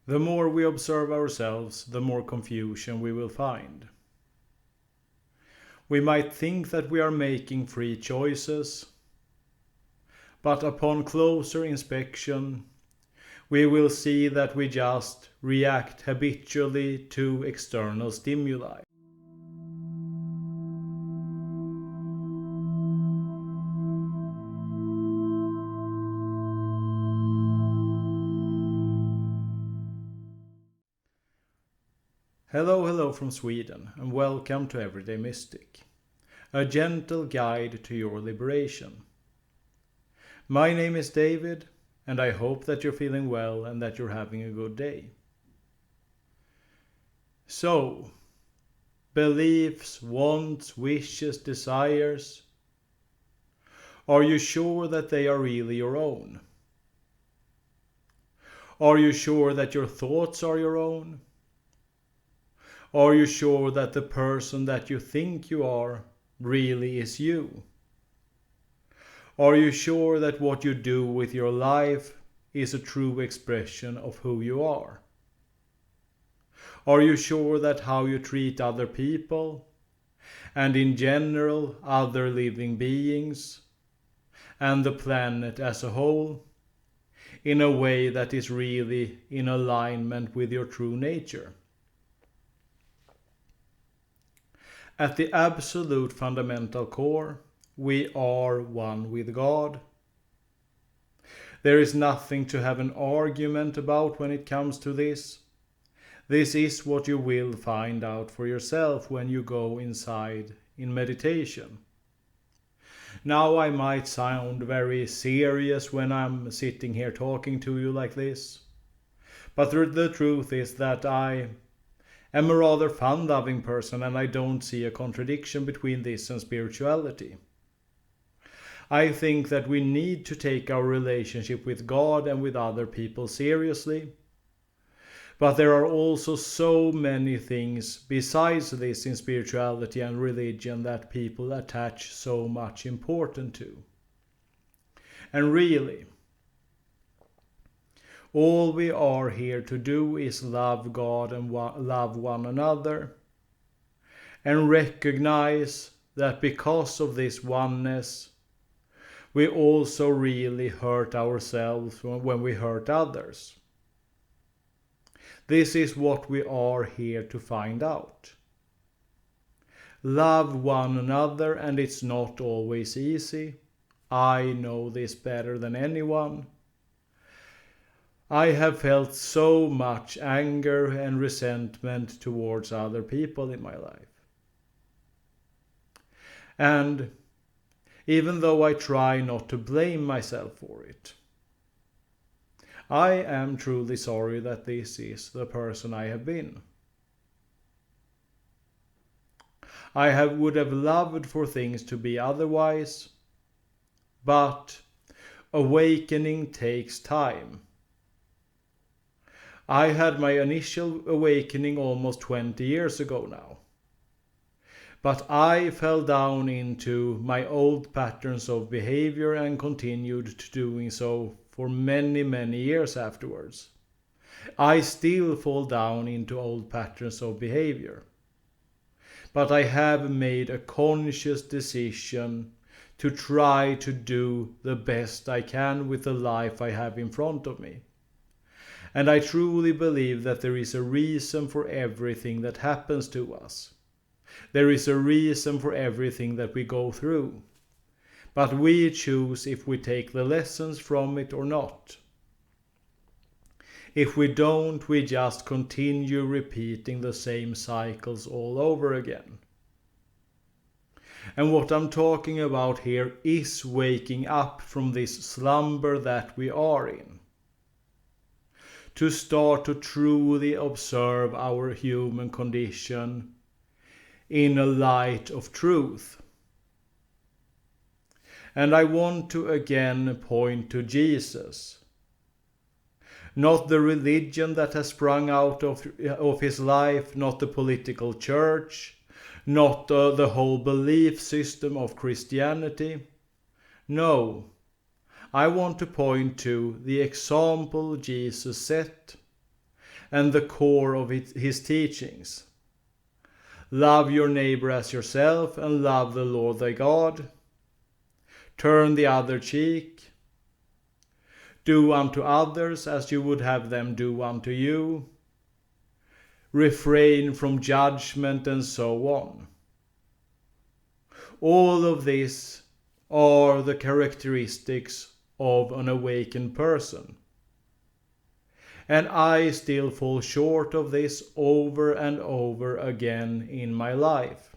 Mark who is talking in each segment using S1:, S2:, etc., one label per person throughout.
S1: The more we observe ourselves, the more confusion we will find. We might think that we are making free choices, but upon closer inspection, we will see that we just react habitually to external stimuli. Hello from Sweden, and welcome to Everyday Mystic, a gentle guide to your liberation. My name is David, and I hope that you're feeling well and that you're having a good day. So, beliefs, wants, wishes, desires, are you sure that they are really your own? Are you sure that your thoughts are your own? Are you sure that the person that you think you are really is you? Are you sure that what you do with your life is a true expression of who you are? Are you sure that how you treat other people, and in general other living beings, and the planet as a whole, in a way that is really in alignment with your true nature? At the absolute fundamental core, we are one with God. There is nothing to have an argument about when it comes to this. This is what you will find out for yourself when you go inside in meditation. Now I might sound very serious when I'm sitting here talking to you like this, but the truth is that I am a rather fun-loving person, and I don't see a contradiction between this and spirituality. I think that we need to take our relationship with God and with other people seriously. But there are also so many things besides this in spirituality and religion that people attach so much importance to. And really, all we are here to do is love God and love one another, and recognize that because of this oneness, we also really hurt ourselves when we hurt others. This is what we are here to find out. Love one another, and it's not always easy. I know this better than anyone. I have felt so much anger and resentment towards other people in my life. And even though I try not to blame myself for it, I am truly sorry that this is the person I have been. Would have loved for things to be otherwise, but awakening takes time. I had my initial awakening almost 20 years ago now. But I fell down into my old patterns of behavior and continued doing so for many years afterwards. I still fall down into old patterns of behavior. But I have made a conscious decision to try to do the best I can with the life I have in front of me. And I truly believe that there is a reason for everything that happens to us. There is a reason for everything that we go through. But we choose if we take the lessons from it or not. If we don't, we just continue repeating the same cycles all over again. And what I'm talking about here is waking up from this slumber that we are in. To start to truly observe our human condition in a light of truth. And I want to again point to Jesus. Not the religion that has sprung out of his life, not the political church, not the whole belief system of Christianity. No, I want to point to the example Jesus set and the core of his teachings. Love your neighbor as yourself and love the Lord thy God. Turn the other cheek. Do unto others as you would have them do unto you. Refrain from judgment, and so on. All of this are the characteristics of an awakened person. And I still fall short of this over and over again in my life.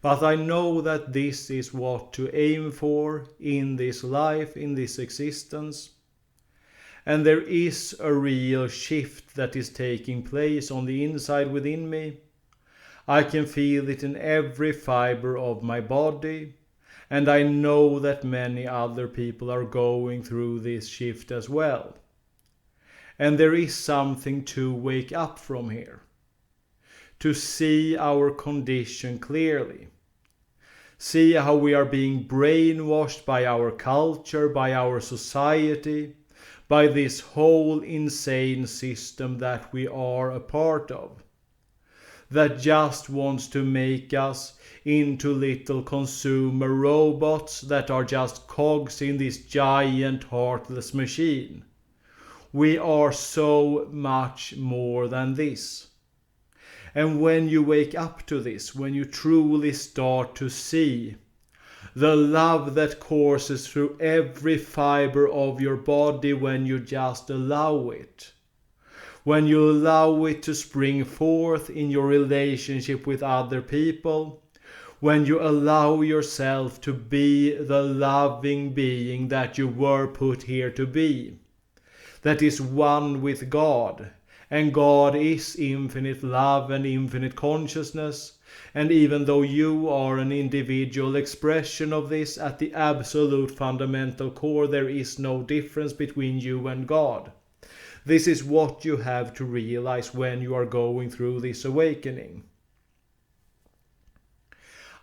S1: But I know that this is what to aim for in this life, in this existence. And there is a real shift that is taking place on the inside within me. I can feel it in every fiber of my body. And I know that many other people are going through this shift as well. And there is something to wake up from here. To see our condition clearly. See how we are being brainwashed by our culture, by our society, by this whole insane system that we are a part of. That just wants to make us into little consumer robots that are just cogs in this giant heartless machine. We are so much more than this. And when you wake up to this, when you truly start to see the love that courses through every fiber of your body when you just allow it, when you allow it to spring forth in your relationship with other people, when you allow yourself to be the loving being that you were put here to be, that is one with God, and God is infinite love and infinite consciousness, and even though you are an individual expression of this, at the absolute fundamental core there is no difference between you and God. This is what you have to realize when you are going through this awakening.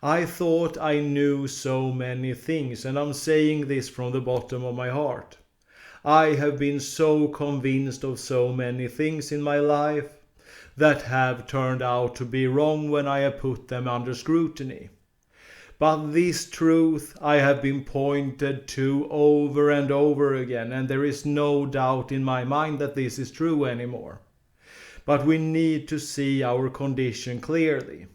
S1: I thought I knew so many things, and I'm saying this from the bottom of my heart. I have been so convinced of so many things in my life that have turned out to be wrong when I have put them under scrutiny. But this truth I have been pointed to over and over again, and there is no doubt in my mind that this is true anymore. But we need to see our condition clearly.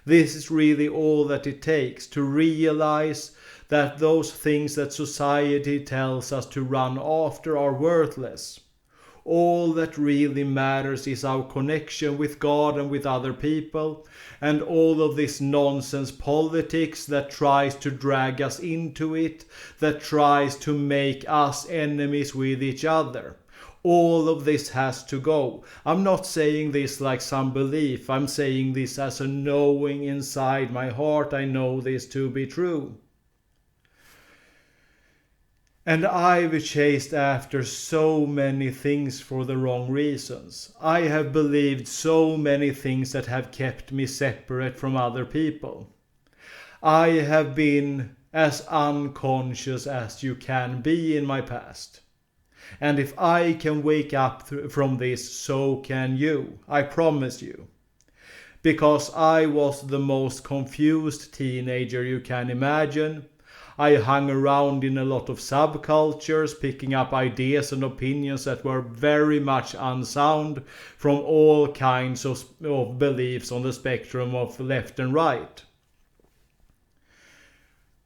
S1: This is really all that it takes to realize that those things that society tells us to run after are worthless. All that really matters is our connection with God and with other people, and all of this nonsense politics that tries to drag us into it, that tries to make us enemies with each other. All of this has to go. I'm not saying this like some belief. I'm saying this as a knowing inside my heart. I know this to be true. And I've chased after so many things for the wrong reasons. I have believed so many things that have kept me separate from other people. I have been as unconscious as you can be in my past. And if I can wake up from this, so can you. I promise you. Because I was the most confused teenager you can imagine. I hung around in a lot of subcultures, picking up ideas and opinions that were very much unsound from all kinds of beliefs on the spectrum of left and right.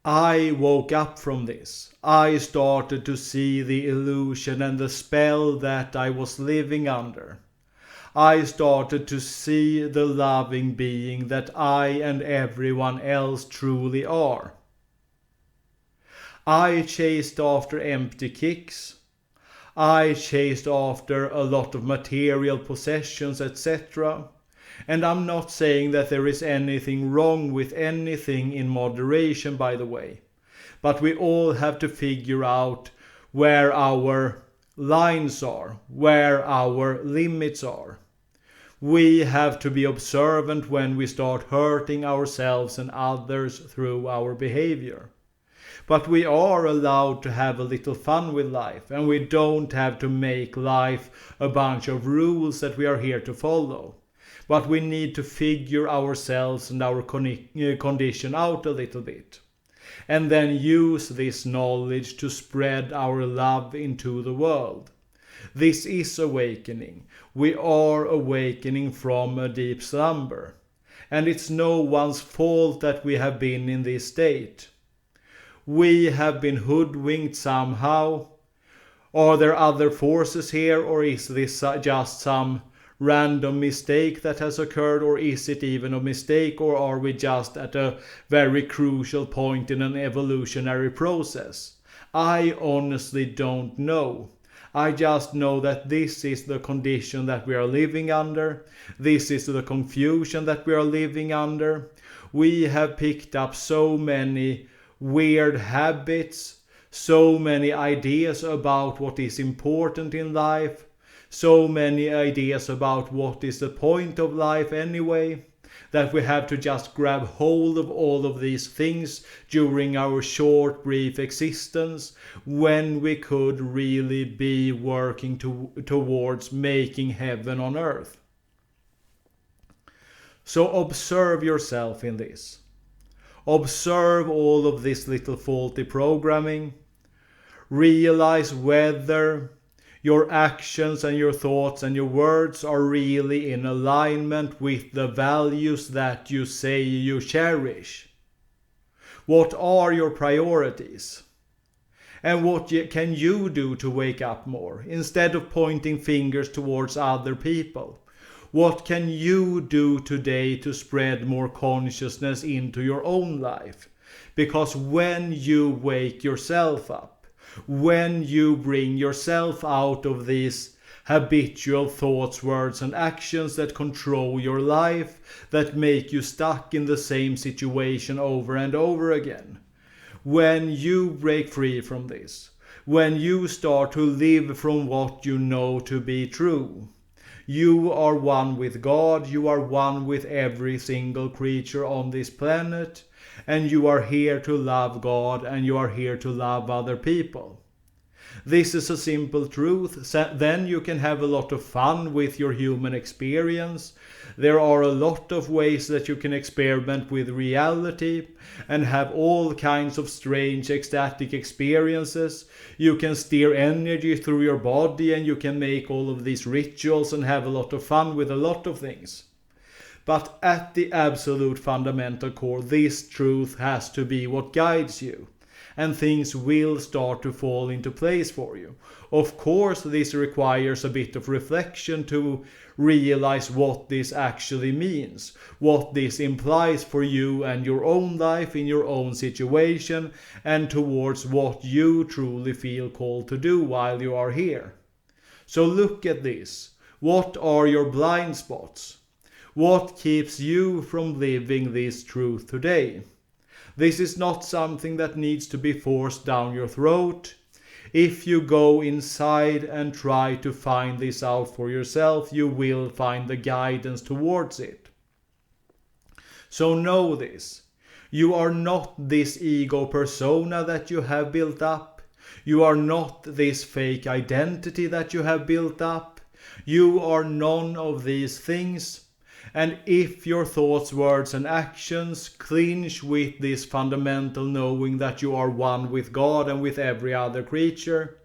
S1: I woke up from this. I started to see the illusion and the spell that I was living under. I started to see the loving being that I and everyone else truly are. I chased after empty kicks. I chased after a lot of material possessions, etc. And I'm not saying that there is anything wrong with anything in moderation, by the way. But we all have to figure out where our lines are, where our limits are. We have to be observant when we start hurting ourselves and others through our behavior. But we are allowed to have a little fun with life, and we don't have to make life a bunch of rules that we are here to follow. But we need to figure ourselves and our condition out a little bit. And then use this knowledge to spread our love into the world. This is awakening. We are awakening from a deep slumber. And it's no one's fault that we have been in this state. We have been hoodwinked somehow. Are there other forces here, or is this just some random mistake that has occurred, or is it even a mistake, or are we just at a very crucial point in an evolutionary process? I honestly don't know. I just know that this is the condition that we are living under. This is the confusion that we are living under. We have picked up so many weird habits, so many ideas about what is important in life, so many ideas about what is the point of life anyway, that we have to just grab hold of all of these things during our short, brief existence, when we could really be working towards making heaven on earth. So observe yourself in this. Observe all of this little faulty programming. Realize whether your actions and your thoughts and your words are really in alignment with the values that you say you cherish. What are your priorities? And what can you do to wake up more, instead of pointing fingers towards other people? What can you do today to spread more consciousness into your own life? Because when you wake yourself up, when you bring yourself out of these habitual thoughts, words and actions that control your life, that make you stuck in the same situation over and over again, when you break free from this, when you start to live from what you know to be true, you are one with God, you are one with every single creature on this planet, and you are here to love God, and you are here to love other people. This is a simple truth. Then you can have a lot of fun with your human experience. There are a lot of ways that you can experiment with reality and have all kinds of strange ecstatic experiences. You can steer energy through your body, and you can make all of these rituals and have a lot of fun with a lot of things. But at the absolute fundamental core, this truth has to be what guides you. And things will start to fall into place for you. Of course, this requires a bit of reflection to realize what this actually means, what this implies for you and your own life in your own situation, and towards what you truly feel called to do while you are here. So look at this. What are your blind spots? What keeps you from living this truth today? This is not something that needs to be forced down your throat. If you go inside and try to find this out for yourself, you will find the guidance towards it. So know this. You are not this ego persona that you have built up. You are not this fake identity that you have built up. You are none of these things. And if your thoughts, words and actions clinch with this fundamental knowing that you are one with God and with every other creature,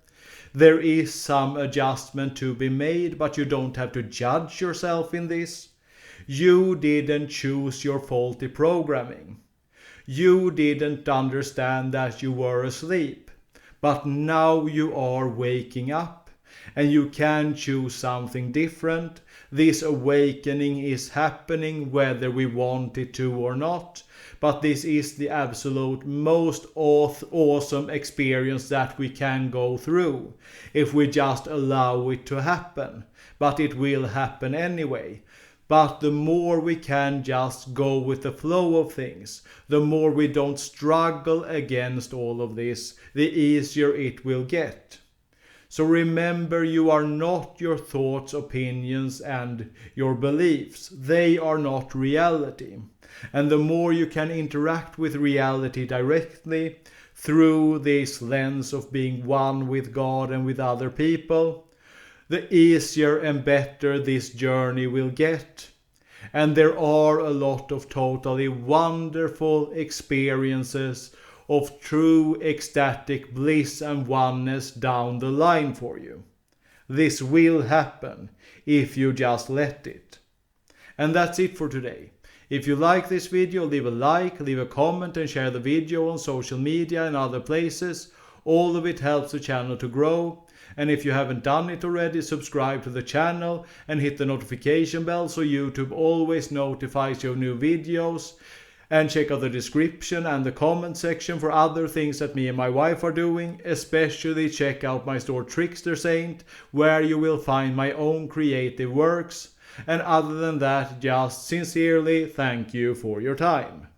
S1: there is some adjustment to be made, but you don't have to judge yourself in this. You didn't choose your faulty programming. You didn't understand that you were asleep, but now you are waking up, and you can choose something different. This awakening is happening whether we want it to or not, but this is the absolute most awesome experience that we can go through if we just allow it to happen. But it will happen anyway. But the more we can just go with the flow of things, the more we don't struggle against all of this, the easier it will get. So remember, you are not your thoughts, opinions and your beliefs. They are not reality. And the more you can interact with reality directly through this lens of being one with God and with other people, the easier and better this journey will get. And there are a lot of totally wonderful experiences of true ecstatic bliss and oneness down the line for you. This will happen if you just let it. And that's it for today. If you like this video, leave a like, leave a comment and share the video on social media and other places. All of it helps the channel to grow. And if you haven't done it already, subscribe to the channel and hit the notification bell so YouTube always notifies you of new videos. And check out the description and the comment section for other things that me and my wife are doing. Especially check out my store Trickster Saint, where you will find my own creative works. And other than that, just sincerely thank you for your time.